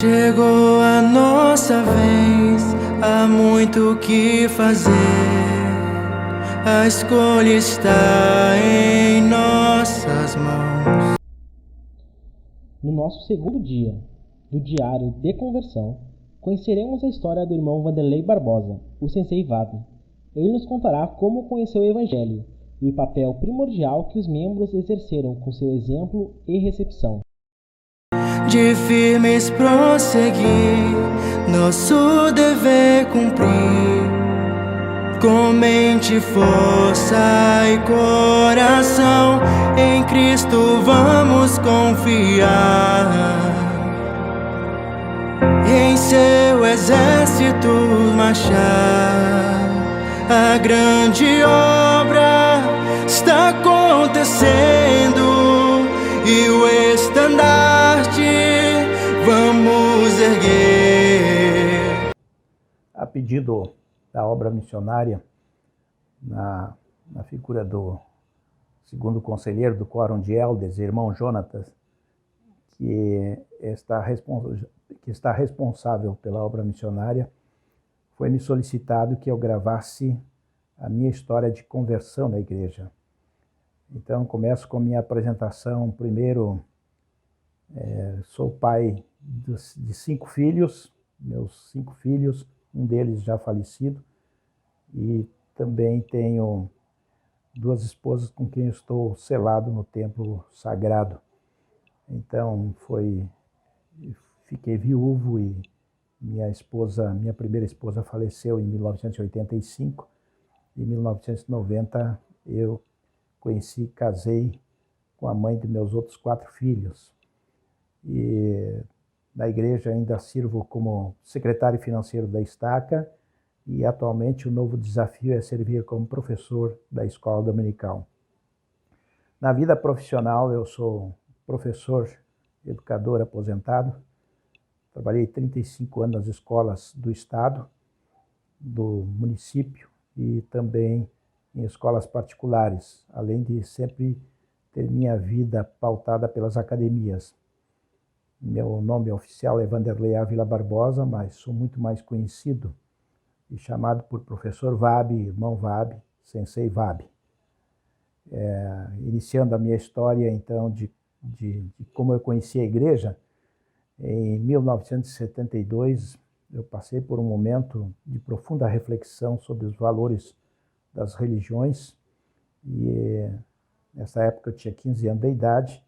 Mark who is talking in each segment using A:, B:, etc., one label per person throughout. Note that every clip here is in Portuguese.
A: Chegou a nossa vez, há muito o que fazer. A escolha está em nossas mãos.
B: No nosso segundo dia do Diário de Conversão, conheceremos a história do irmão Vanderlei Barbosa, o Sensei Vabe. Ele nos contará como conheceu o Evangelho e o papel primordial que os membros exerceram com seu exemplo e recepção.
A: De firmes prosseguir, nosso dever cumprir, com mente, força e coração, em Cristo vamos confiar. E em seu exército marchar, a grande obra está acontecendo e o estandarte vamos erguer.
C: A pedido da obra missionária, na figura do segundo conselheiro do Quórum de Elders, irmão Jonatas, que está responsável pela obra missionária, foi-me solicitado que eu gravasse a minha história de conversão na igreja. Então, começo com minha apresentação. Primeiro, sou pai de 5 filhos, meus 5 filhos, um deles já falecido, e também tenho 2 esposas com quem estou selado no templo sagrado. Então, fiquei viúvo e minha primeira esposa faleceu em 1985. Em 1990, eu casei com a mãe de meus outros 4 filhos. E na igreja ainda sirvo como secretário financeiro da Estaca e atualmente o novo desafio é servir como professor da escola dominical. Na vida profissional, eu sou professor, educador aposentado. Trabalhei 35 anos nas escolas do estado, do município e também em escolas particulares, além de sempre ter minha vida pautada pelas academias. Meu nome oficial é Vanderlei Ávila Barbosa, mas sou muito mais conhecido e chamado por professor Vabe, irmão Vabe, Sensei Vabe. Iniciando a minha história, então, de como eu conheci a igreja, em 1972, eu passei por um momento de profunda reflexão sobre os valores das religiões, e nessa época eu tinha 15 anos de idade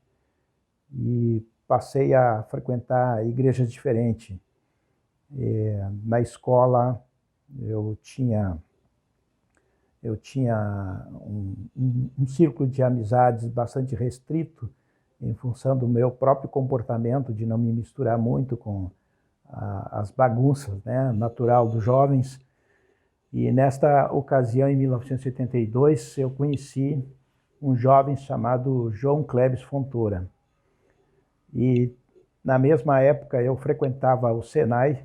C: e passei a frequentar igrejas diferentes. Na escola eu tinha um círculo de amizades bastante restrito em função do meu próprio comportamento, de não me misturar muito com as bagunças, né, natural dos jovens. E nesta ocasião, em 1982, eu conheci um jovem chamado João Clébis Fontoura. E na mesma época eu frequentava o Senai,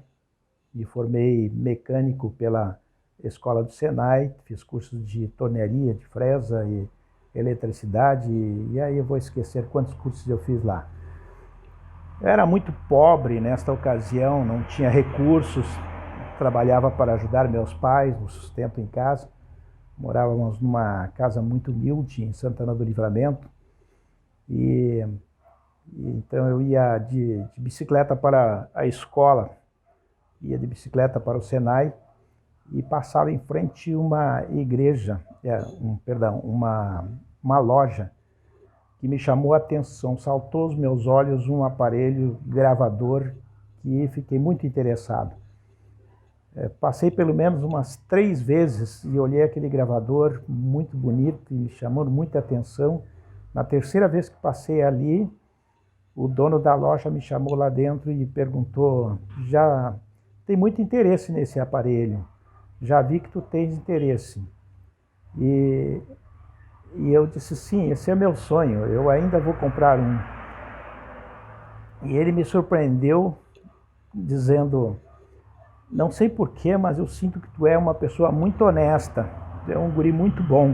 C: me formei mecânico pela escola do Senai, fiz cursos de tornearia, de fresa e eletricidade, e aí eu vou esquecer quantos cursos eu fiz lá. Eu era muito pobre nesta ocasião, não tinha recursos, trabalhava para ajudar meus pais no sustento em casa. Morávamos numa casa muito humilde em Santana do Livramento. E então eu ia de bicicleta para a escola, ia de bicicleta para o Senai e passava em frente a uma igreja, uma loja que me chamou a atenção. Saltou aos meus olhos um aparelho gravador que fiquei muito interessado. Passei pelo menos umas 3 vezes e olhei aquele gravador muito bonito e me chamando muita atenção. Na terceira vez que passei ali, o dono da loja me chamou lá dentro e perguntou: já tem muito interesse nesse aparelho, já vi que tu tens interesse. E eu disse: sim, esse é meu sonho, eu ainda vou comprar um. E ele me surpreendeu dizendo: não sei porquê, mas eu sinto que tu é uma pessoa muito honesta, tu é um guri muito bom.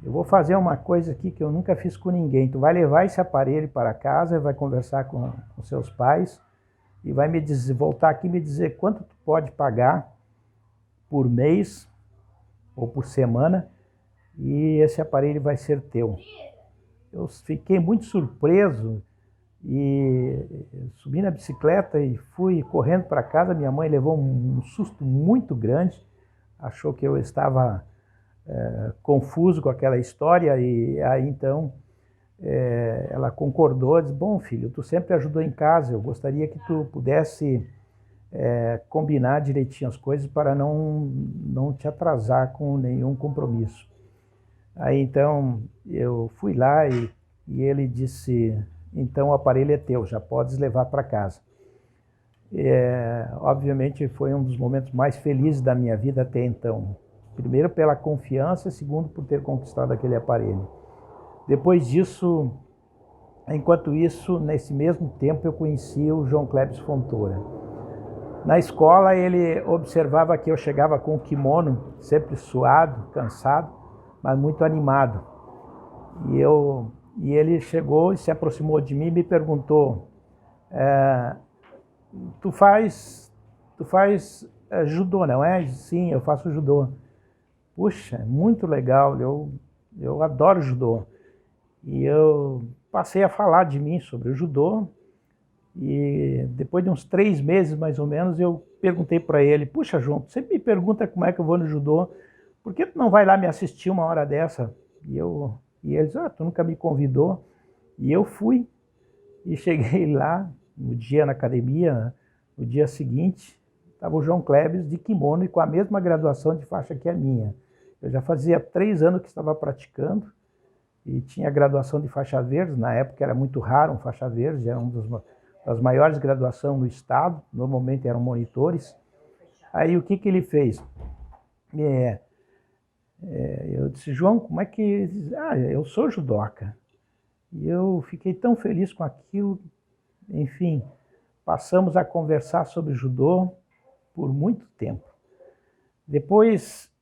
C: Eu vou fazer uma coisa aqui que eu nunca fiz com ninguém. Tu vai levar esse aparelho para casa, vai conversar com seus pais e vai me dizer, voltar aqui e me dizer quanto tu pode pagar por mês ou por semana, e esse aparelho vai ser teu. Eu fiquei muito surpreso e subi na bicicleta e fui correndo para casa. Minha mãe levou um susto muito grande, achou que eu estava confuso com aquela história, e aí então ela concordou, disse, bom filho, tu sempre ajudou em casa, eu gostaria que tu pudesse combinar direitinho as coisas para não te atrasar com nenhum compromisso. Aí então eu fui lá e ele disse, então o aparelho é teu, já podes levar para casa. Obviamente foi um dos momentos mais felizes da minha vida até então. Primeiro pela confiança, segundo por ter conquistado aquele aparelho. Depois disso, enquanto isso, nesse mesmo tempo eu conheci o João Clébis Fontoura. Na escola ele observava que eu chegava com o kimono, sempre suado, cansado, mas muito animado. E ele chegou e se aproximou de mim e me perguntou, tu faz judô, não é? Sim, eu faço judô. Puxa, muito legal, eu adoro judô. E eu passei a falar de mim sobre o judô, e depois de uns 3 meses mais ou menos, eu perguntei para ele, puxa João, você me pergunta como é que eu vou no judô, por que tu não vai lá me assistir uma hora dessa? E ele disse, tu nunca me convidou. E eu fui, e cheguei lá, no dia na academia, né? No dia seguinte, estava o João Clébis de kimono e com a mesma graduação de faixa que a minha. Eu já fazia 3 anos que estava praticando, e tinha graduação de faixa verde, na época era muito raro um faixa verde, era uma das maiores graduações do estado, normalmente eram monitores. Aí o que ele fez? Eu disse, João, como é que... eu sou judoca. E eu fiquei tão feliz com aquilo, enfim, passamos a conversar sobre judô por muito tempo. Depois,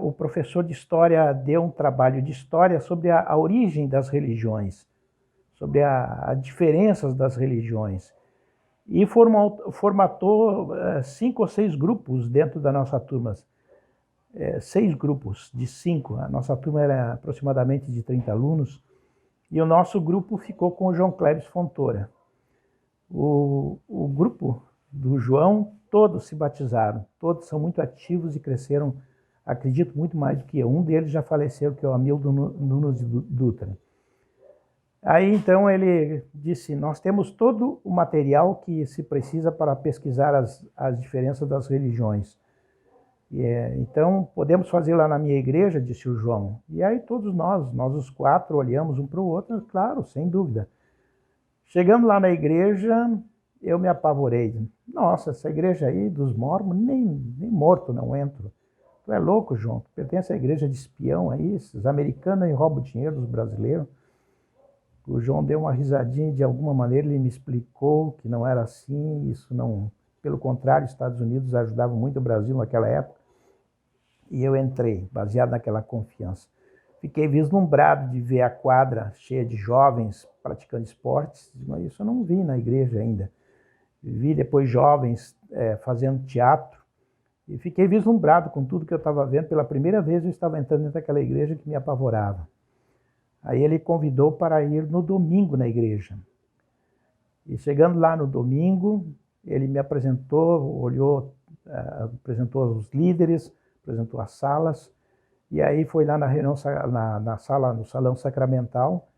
C: o professor de história deu um trabalho de história sobre a origem das religiões, sobre as diferenças das religiões. E formatou 5 ou 6 grupos dentro da nossa turma. 6 grupos de 5. A nossa turma era aproximadamente de 30 alunos. E o nosso grupo ficou com o João Clébis Fontoura. O grupo do João, todos se batizaram, todos são muito ativos e cresceram, acredito, muito mais do que eu. Um deles já faleceu, que é o Hamilton Nunes Dutra. Aí então ele disse, nós temos todo o material que se precisa para pesquisar as diferenças das religiões. Então podemos fazer lá na minha igreja, disse o João. E aí todos nós os 4 olhamos um para o outro, claro, sem dúvida. Chegando lá na igreja, eu me apavorei. Nossa, essa igreja aí dos mormons, nem morto não entro. Tu é louco, João, tu pertence à igreja de espião aí, esses americanos aí roubam o dinheiro dos brasileiros. O João deu uma risadinha e de alguma maneira ele me explicou que não era assim, isso não... Pelo contrário, os Estados Unidos ajudavam muito o Brasil naquela época. E eu entrei, baseado naquela confiança. Fiquei vislumbrado de ver a quadra cheia de jovens praticando esportes, mas isso eu não vi na igreja ainda. Vi depois jovens fazendo teatro, e fiquei vislumbrado com tudo que eu estava vendo. Pela primeira vez eu estava entrando dentro daquela igreja que me apavorava. Aí ele convidou para ir no domingo na igreja. E chegando lá no domingo, ele me apresentou, apresentou os líderes, apresentou as salas, e aí foi lá na reunião, no salão sacramental,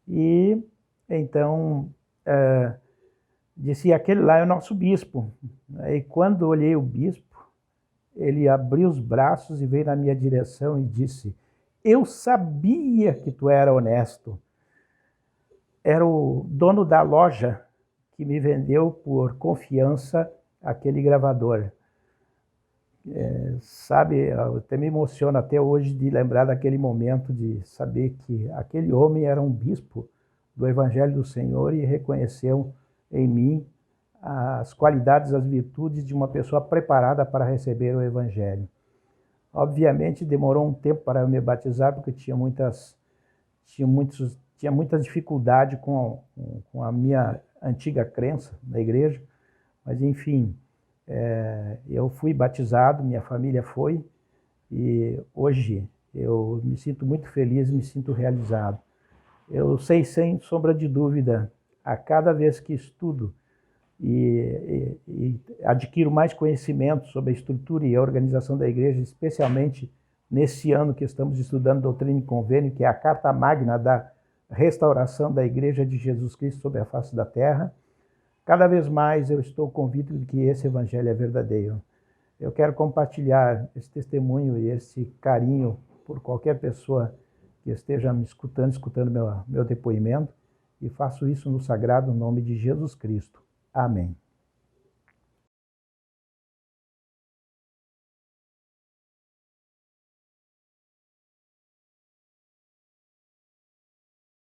C: e então disse, aquele lá é o nosso bispo. Aí quando olhei o bispo, ele abriu os braços e veio na minha direção e disse, eu sabia que tu era honesto. Era o dono da loja que me vendeu por confiança aquele gravador. Sabe, eu até me emociono até hoje de lembrar daquele momento, de saber que aquele homem era um bispo do Evangelho do Senhor e reconheceu em mim as qualidades, as virtudes de uma pessoa preparada para receber o Evangelho. Obviamente demorou um tempo para eu me batizar, porque tinha muitos tinha muita dificuldade com a minha antiga crença da igreja, mas enfim, eu fui batizado, minha família foi, e hoje eu me sinto muito feliz, me sinto realizado. Eu sei, sem sombra de dúvida, a cada vez que estudo e adquiro mais conhecimento sobre a estrutura e a organização da igreja, especialmente nesse ano que estamos estudando Doutrina e Convênio, que é a Carta Magna da restauração da Igreja de Jesus Cristo sobre a face da terra, cada vez mais eu estou convicto de que esse evangelho é verdadeiro. Eu quero compartilhar esse testemunho e esse carinho por qualquer pessoa que esteja me escutando meu depoimento, e faço isso no sagrado nome de Jesus Cristo. Amém.